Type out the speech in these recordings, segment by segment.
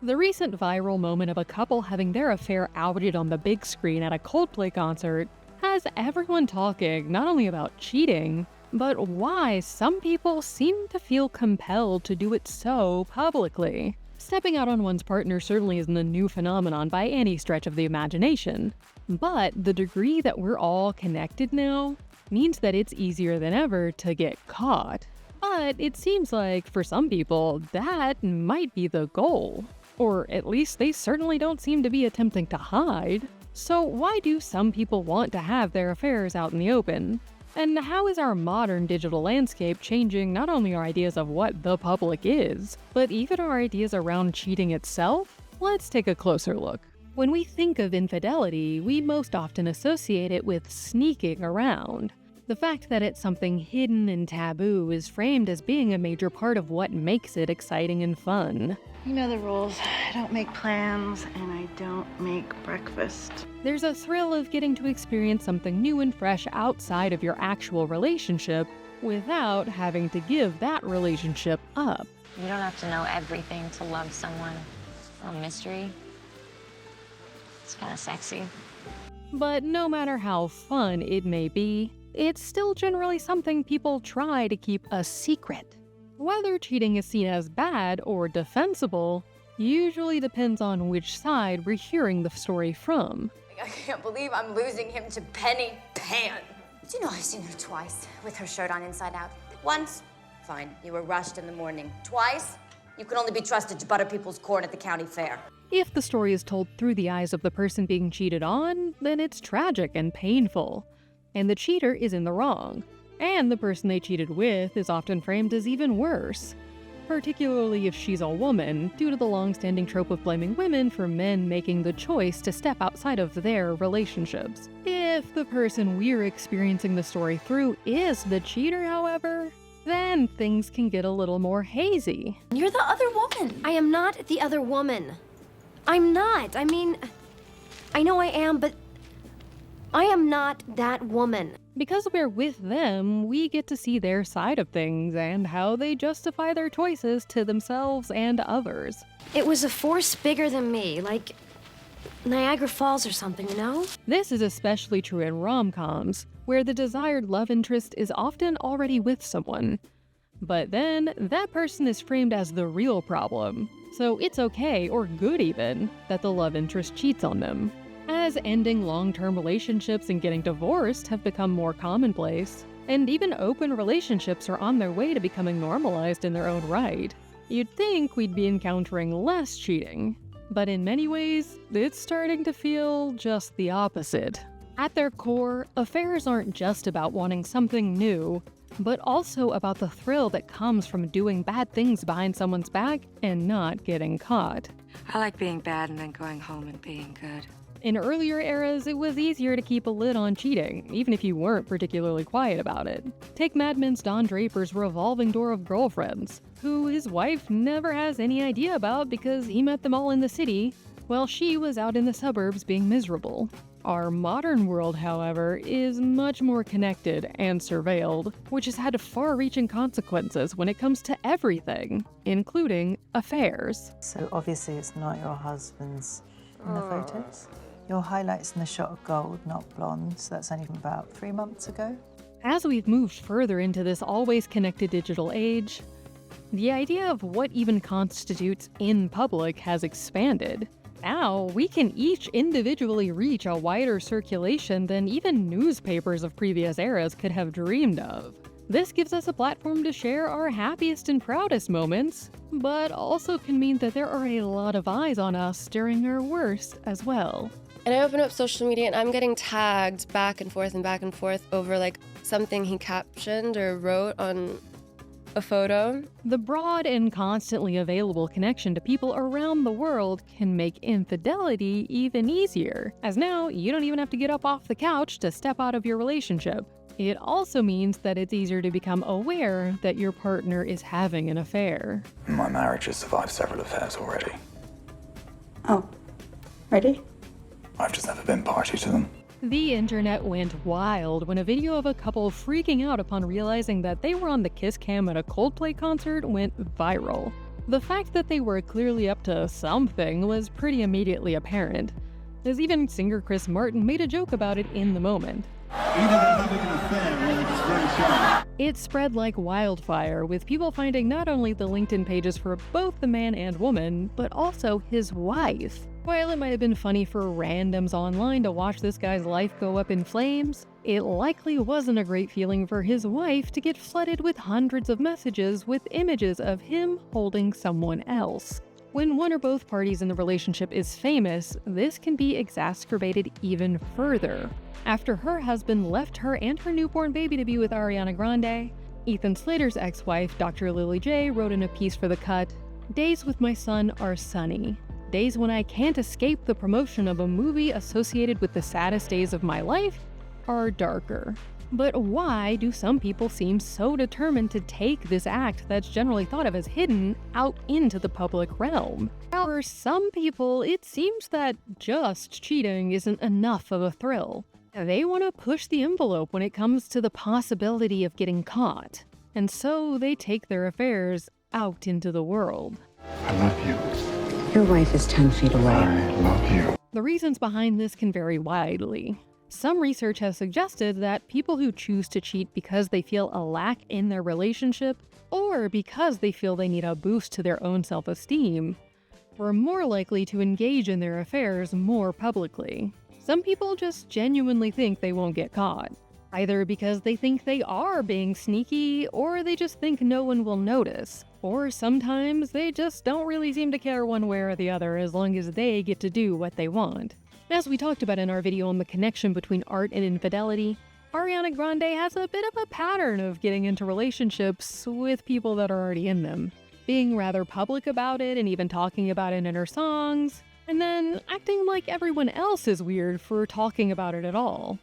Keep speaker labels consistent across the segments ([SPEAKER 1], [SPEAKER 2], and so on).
[SPEAKER 1] The recent viral moment of a couple having their affair outed on the big screen at a Coldplay concert has everyone talking not only about cheating, but why some people seem to feel compelled to do it so publicly. Stepping out on one's partner certainly isn't a new phenomenon by any stretch of the imagination, but the degree that we're all connected now means that it's easier than ever to get caught. But it seems like for some people, that might be the goal. Or at least they certainly don't seem to be attempting to hide. So why do some people want to have their affairs out in the open? And how is our modern digital landscape changing not only our ideas of what the public is, but even our ideas around cheating itself? Let's take a closer look. When we think of infidelity, we most often associate it with sneaking around. The fact that it's something hidden and taboo is framed as being a major part of what makes it exciting and fun.
[SPEAKER 2] You know the rules. I don't make plans, and I don't make breakfast.
[SPEAKER 1] There's a thrill of getting to experience something new and fresh outside of your actual relationship without having to give that relationship up.
[SPEAKER 3] You don't have to know everything to love someone. A mystery. It's kind of sexy.
[SPEAKER 1] But no matter how fun it may be, it's still generally something people try to keep a secret. Whether cheating is seen as bad or defensible usually depends on which side we're hearing the story from.
[SPEAKER 4] I can't believe I'm losing him to Penny Pan. Do you know I've seen her twice with her shirt on inside out? Once, fine, you were rushed in the morning. Twice, you can only be trusted to butter people's corn at the county fair.
[SPEAKER 1] If the story is told through the eyes of the person being cheated on, then it's tragic and painful. And the cheater is in the wrong. And the person they cheated with is often framed as even worse. Particularly if she's a woman, due to the long-standing trope of blaming women for men making the choice to step outside of their relationships. If the person we're experiencing the story through is the cheater, however, then things can get a little more hazy.
[SPEAKER 5] You're the other woman. I am not the other woman. I'm not. I mean, I know I am, but I am not that woman.
[SPEAKER 1] Because we're with them, we get to see their side of things and how they justify their choices to themselves and others.
[SPEAKER 5] It was a force bigger than me, like Niagara Falls or something, you know?
[SPEAKER 1] This is especially true in rom-coms, where the desired love interest is often already with someone. But then, that person is framed as the real problem, so it's okay, or good even, that the love interest cheats on them. As ending long-term relationships and getting divorced have become more commonplace, and even open relationships are on their way to becoming normalized in their own right, you'd think we'd be encountering less cheating. But in many ways, it's starting to feel just the opposite. At their core, affairs aren't just about wanting something new, but also about the thrill that comes from doing bad things behind someone's back and not getting caught.
[SPEAKER 6] I like being bad and then going home and being good.
[SPEAKER 1] In earlier eras, it was easier to keep a lid on cheating, even if you weren't particularly quiet about it. Take Mad Men's Don Draper's revolving door of girlfriends, who his wife never has any idea about because he met them all in the city, while she was out in the suburbs being miserable. Our modern world, however, is much more connected and surveilled, which has had far-reaching consequences when it comes to everything, including affairs.
[SPEAKER 7] So obviously it's not your husband's in the photos. Your highlights in the shot are gold, not blonde, so that's only from about 3 months ago.
[SPEAKER 1] As we've moved further into this always connected digital age, the idea of what even constitutes in public has expanded. Now, we can each individually reach a wider circulation than even newspapers of previous eras could have dreamed of. This gives us a platform to share our happiest and proudest moments, but also can mean that there are a lot of eyes on us during our worst as well.
[SPEAKER 8] And I open up social media and I'm getting tagged back and forth over like something he captioned or wrote on a photo.
[SPEAKER 1] The broad and constantly available connection to people around the world can make infidelity even easier, as now you don't even have to get up off the couch to step out of your relationship. It also means that it's easier to become aware that your partner is having an affair.
[SPEAKER 9] My marriage has survived several affairs already.
[SPEAKER 2] Oh, ready?
[SPEAKER 9] I've just never been party to them.
[SPEAKER 1] The internet went wild when a video of a couple freaking out upon realizing that they were on the Kiss Cam at a Coldplay concert went viral. The fact that they were clearly up to something was pretty immediately apparent, as even singer Chris Martin made a joke about it in the moment. It spread like wildfire, with people finding not only the LinkedIn pages for both the man and woman, but also his wife. While it might have been funny for randoms online to watch this guy's life go up in flames, it likely wasn't a great feeling for his wife to get flooded with hundreds of messages with images of him holding someone else. When one or both parties in the relationship is famous, this can be exacerbated even further. After her husband left her and her newborn baby to be with Ariana Grande, Ethan Slater's ex-wife, Dr. Lily J, wrote in a piece for The Cut, "Days with my son are sunny. Days when I can't escape the promotion of a movie associated with the saddest days of my life are darker." But why do some people seem so determined to take this act that's generally thought of as hidden out into the public realm? For some people, it seems that just cheating isn't enough of a thrill. They want to push the envelope when it comes to the possibility of getting caught, and so they take their affairs out into the world.
[SPEAKER 9] I love you.
[SPEAKER 10] Your wife is 10 feet away.
[SPEAKER 9] I love you.
[SPEAKER 1] The reasons behind this can vary widely. Some research has suggested that people who choose to cheat because they feel a lack in their relationship, or because they feel they need a boost to their own self-esteem, were more likely to engage in their affairs more publicly. Some people just genuinely think they won't get caught, either because they think they are being sneaky, or they just think no one will notice, or sometimes they just don't really seem to care one way or the other as long as they get to do what they want. As we talked about in our video on the connection between art and infidelity, Ariana Grande has a bit of a pattern of getting into relationships with people that are already in them, being rather public about it and even talking about it in her songs, and then acting like everyone else is weird for talking about it at all.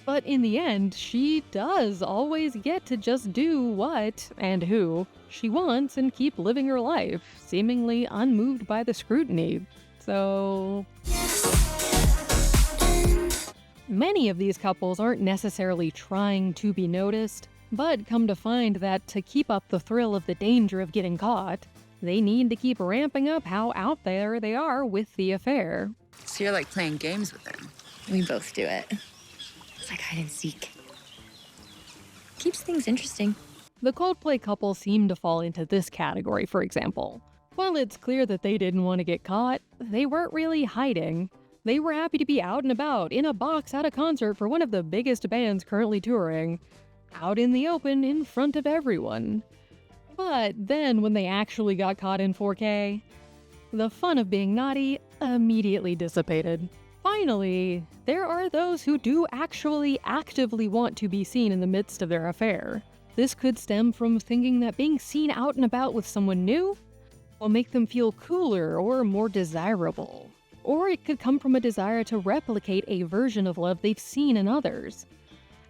[SPEAKER 1] But in the end, she does always get to just do what, and who, she wants and keep living her life, seemingly unmoved by the scrutiny. So many of these couples aren't necessarily trying to be noticed, but come to find that to keep up the thrill of the danger of getting caught, they need to keep ramping up how out there they are with the affair.
[SPEAKER 10] So you're like playing games with her.
[SPEAKER 3] We both do it. It's like hide and seek. Keeps things interesting.
[SPEAKER 1] The Coldplay couple seem to fall into this category, for example. While it's clear that they didn't want to get caught, they weren't really hiding. They were happy to be out and about, in a box at a concert for one of the biggest bands currently touring, out in the open in front of everyone. But then when they actually got caught in 4K, the fun of being naughty immediately dissipated. Finally, there are those who do actually actively want to be seen in the midst of their affair. This could stem from thinking that being seen out and about with someone new will make them feel cooler or more desirable. Or it could come from a desire to replicate a version of love they've seen in others,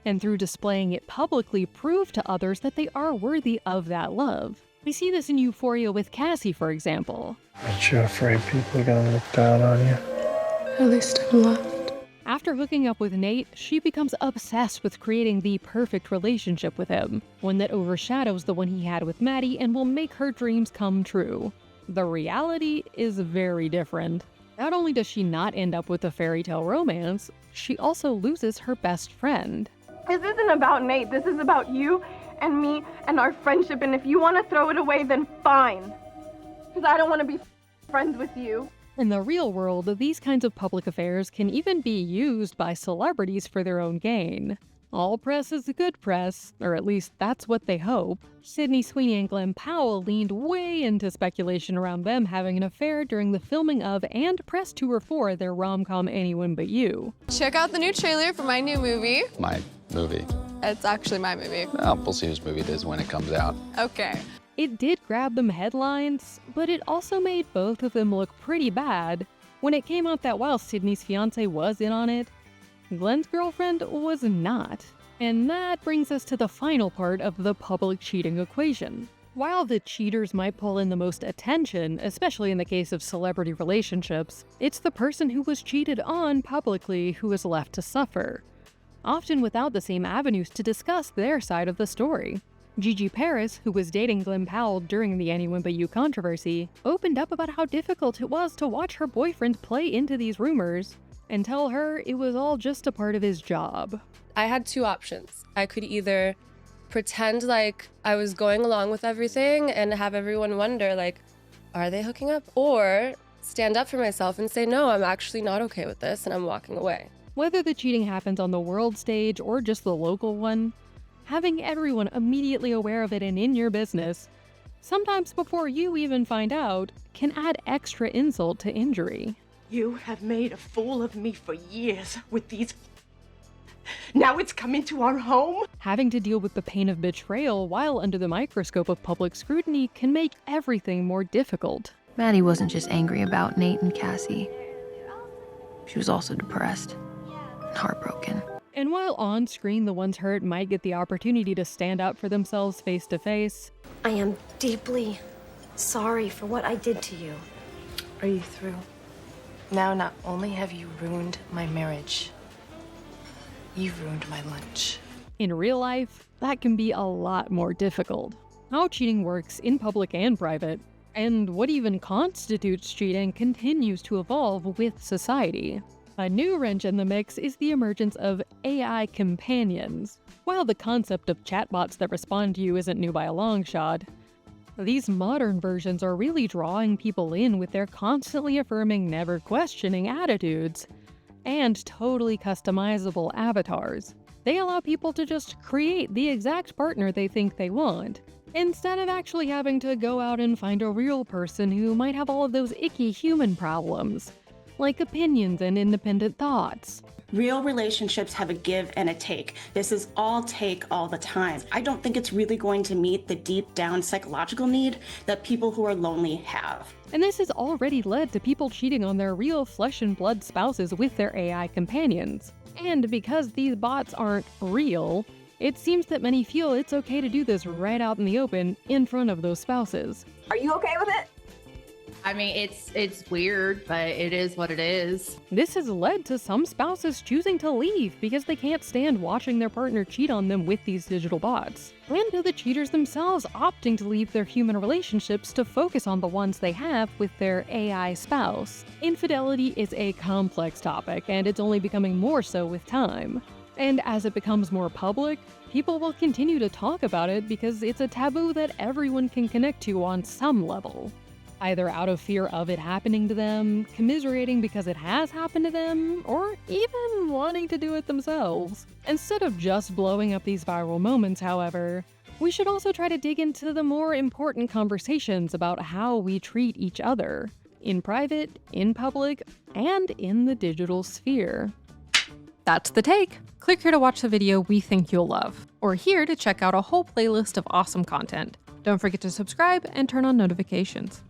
[SPEAKER 1] and through displaying it publicly prove to others that they are worthy of that love. We see this in Euphoria with Cassie, for example.
[SPEAKER 11] Aren't you afraid people are gonna look down on you? At least I'm loved.
[SPEAKER 1] After hooking up with Nate, she becomes obsessed with creating the perfect relationship with him, one that overshadows the one he had with Maddie and will make her dreams come true. The reality is very different. Not only does she not end up with a fairy tale romance, she also loses her best friend.
[SPEAKER 12] This isn't about Nate, this is about you and me and our friendship, and if you want to throw it away, then fine. Because I don't want to be friends with you.
[SPEAKER 1] In the real world, these kinds of public affairs can even be used by celebrities for their own gain. All press is good press, or at least that's what they hope. Sydney Sweeney and Glenn Powell leaned way into speculation around them having an affair during the filming of and press tour for their rom-com Anyone But You.
[SPEAKER 13] Check out the new trailer for my new movie.
[SPEAKER 14] My movie?
[SPEAKER 13] It's actually my movie.
[SPEAKER 14] Oh, we'll see whose movie it is when it comes out.
[SPEAKER 13] Okay.
[SPEAKER 1] It did grab them headlines, but it also made both of them look pretty bad when it came out that while Sydney's fiancé was in on it, Glenn's girlfriend was not. And that brings us to the final part of the public cheating equation. While the cheaters might pull in the most attention, especially in the case of celebrity relationships, it's the person who was cheated on publicly who is left to suffer. often without the same avenues to discuss their side of the story. Gigi Paris, who was dating Glenn Powell during the Anyone But You controversy, opened up about how difficult it was to watch her boyfriend play into these rumors and tell her it was all just a part of his job.
[SPEAKER 8] I had two options. I could either pretend like I was going along with everything and have everyone wonder, like, are they hooking up? Or stand up for myself and say, no, I'm actually not okay with this and I'm walking away.
[SPEAKER 1] Whether the cheating happens on the world stage or just the local one, having everyone immediately aware of it and in your business, sometimes before you even find out, can add extra insult to injury.
[SPEAKER 15] You have made a fool of me for years with these. Now it's come into our home?
[SPEAKER 1] Having to deal with the pain of betrayal while under the microscope of public scrutiny can make everything more difficult.
[SPEAKER 16] Maddie wasn't just angry about Nate and Cassie. She was also depressed and heartbroken.
[SPEAKER 1] And while on screen the ones hurt might get the opportunity to stand up for themselves face to face,
[SPEAKER 5] I am deeply sorry for what I did to you.
[SPEAKER 17] Are you through? Now not only have you ruined my marriage, you've ruined my lunch.
[SPEAKER 1] in real life, that can be a lot more difficult. How cheating works in public and private, and what even constitutes cheating continues to evolve with society. A new wrench in the mix is the emergence of AI companions. While the concept of chatbots that respond to you isn't new by a long shot, these modern versions are really drawing people in with their constantly affirming, never questioning attitudes, and totally customizable avatars. They allow people to just create the exact partner they think they want, instead of actually having to go out and find a real person who might have all of those icky human problems, like opinions and independent thoughts.
[SPEAKER 18] Real relationships have a give and a take. This is all take all the time. I don't think it's really going to meet the deep down psychological need that people who are lonely have.
[SPEAKER 1] And this has already led to people cheating on their real flesh and blood spouses with their AI companions. And because these bots aren't real, it seems that many feel it's okay to do this right out in the open in front of those spouses.
[SPEAKER 19] Are you okay with it? I mean, it's weird, but it is what it is.
[SPEAKER 1] This has led to some spouses choosing to leave because they can't stand watching their partner cheat on them with these digital bots, and to the cheaters themselves opting to leave their human relationships to focus on the ones they have with their AI spouse. Infidelity is a complex topic, and it's only becoming more so with time. And as it becomes more public, people will continue to talk about it because it's a taboo that everyone can connect to on some level. Either out of fear of it happening to them, commiserating because it has happened to them, or even wanting to do it themselves. Instead of just blowing up these viral moments, however, we should also try to dig into the more important conversations about how we treat each other, in private, in public, and in the digital sphere. That's The Take. Click here to watch the video we think you'll love, or here to check out a whole playlist of awesome content. Don't forget to subscribe and turn on notifications.